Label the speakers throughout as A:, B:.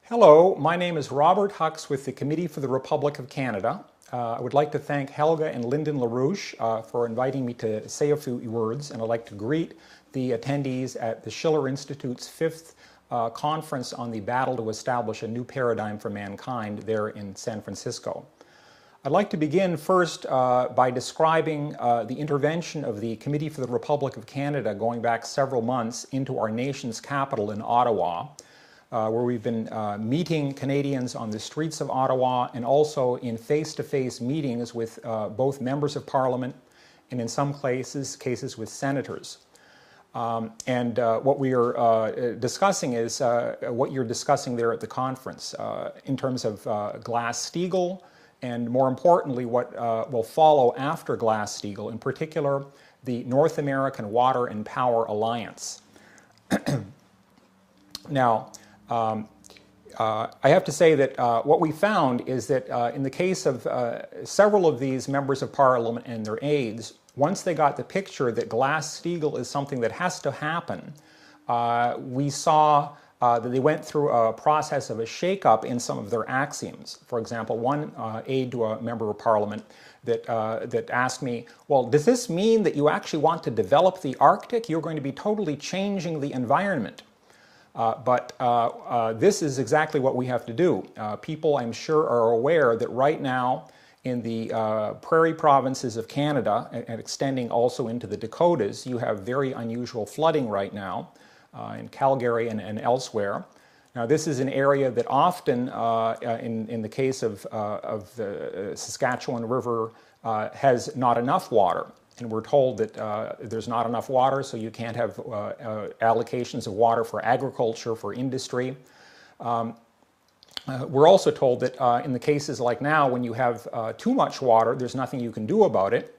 A: Hello, my name is Robert Hux with the Committee for the Republic of Canada. I would like to thank Helga and Lyndon LaRouche for inviting me to say a few words, and I'd like to greet the attendees at the Schiller Institute's 5th conference on the battle to establish a new paradigm for mankind there in San Francisco. I'd like to begin first by describing the intervention of the Committee for the Republic of Canada going back several months into our nation's capital in Ottawa, where we've been meeting Canadians on the streets of Ottawa and also in face-to-face meetings with both members of Parliament and in some cases with senators. What we are discussing is what you're discussing there at the conference in terms of GlassSteagall, and more importantly, what will follow after GlassSteagall, in particular, the North American Water and Power Alliance. Now, I have to say that what we found is that in the case of several of these members of Parliament and their aides, once they got the picture that GlassSteagall is something that has to happen, we saw that they went through a process of a shake-up in some of their axioms. For example, one aide to a member of Parliament that asked me, well, does this mean that you actually want to develop the Arctic? You're going to be totally changing the environment. But this is exactly what we have to do. People, I'm sure, are aware that right now in the prairie provinces of Canada, and extending also into the Dakotas, you have very unusual flooding right now in Calgary and elsewhere. Now, this is an area that often, in the case of the Saskatchewan River, has not enough water. And we're told that there's not enough water, so you can't have allocations of water for agriculture, for industry. We're also told that in the cases like now, when you have too much water, there's nothing you can do about it.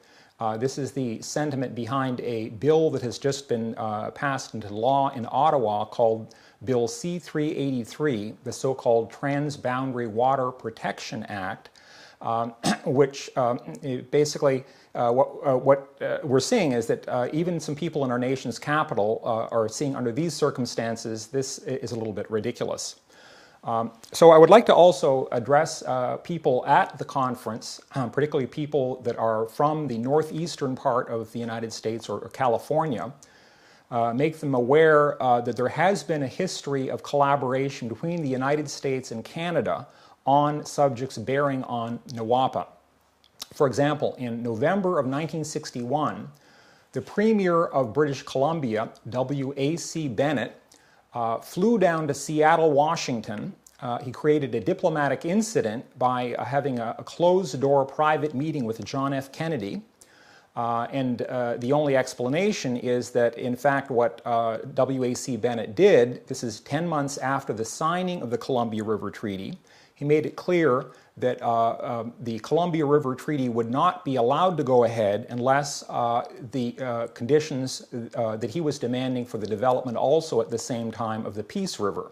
A: This is the sentiment behind a bill that has just been passed into law in Ottawa called Bill C-383, the so-called Transboundary Water Protection Act, which basically what we're seeing is that even some people in our nation's capital are seeing under these circumstances, this is a little bit ridiculous. So I would like to also address people at the conference, particularly people that are from the northeastern part of the United States or California, make them aware that there has been a history of collaboration between the United States and Canada on subjects bearing on NWAPA. For example, in November of 1961, the Premier of British Columbia, W.A.C. Bennett, flew down to Seattle, Washington. He created a diplomatic incident by having a closed-door private meeting with John F. Kennedy. The only explanation is that, in fact, what W.A.C. Bennett did, this is 10 months after the signing of the Columbia River Treaty, he made it clear that the Columbia River Treaty would not be allowed to go ahead unless the conditions that he was demanding for the development also at the same time of the Peace River.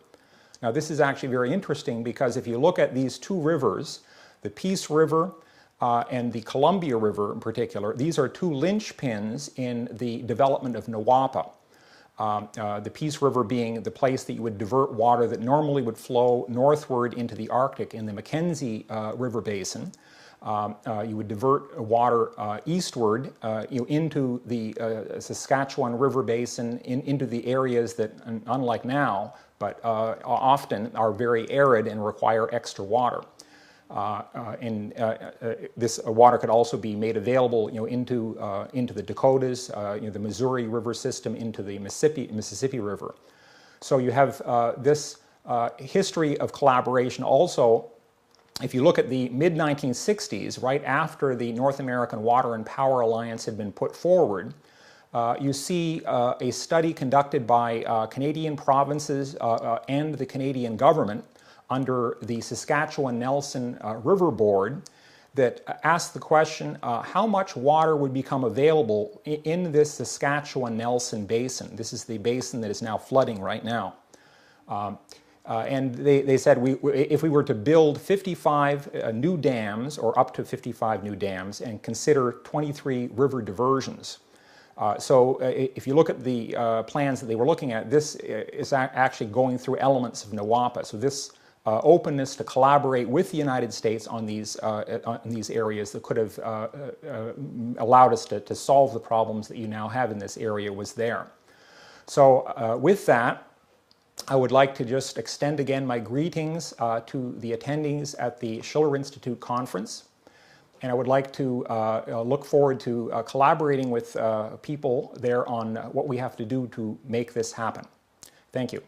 A: Now, this is actually very interesting because if you look at these two rivers, the Peace River and the Columbia River in particular, these are two linchpins in the development of NWAPA. The Peace River being the place that you would divert water that normally would flow northward into the Arctic in the Mackenzie River Basin. You would divert water eastward into the Saskatchewan River Basin, into the areas that, unlike now, but often are very arid and require extra water. This water could also be made available, into the Dakotas, the Missouri River system, into the Mississippi River. So you have this history of collaboration. Also, if you look at the mid-1960s, right after the North American Water and Power Alliance had been put forward, you see a study conducted by Canadian provinces and the Canadian government under the Saskatchewan-Nelson River Board that asked the question, how much water would become available in this Saskatchewan-Nelson basin? This is the basin that is now flooding right now. And they said if we were to build 55 new dams, or up to 55 new dams, and consider 23 river diversions. So if you look at the plans that they were looking at, this is actually going through elements of NWAPA. So this openness to collaborate with the United States on these areas that could have allowed us to solve the problems that you now have in this area was there. So with that, I would like to just extend again my greetings to the attendees at the Schiller Institute conference. And I would like to look forward to collaborating with people there on what we have to do to make this happen. Thank you.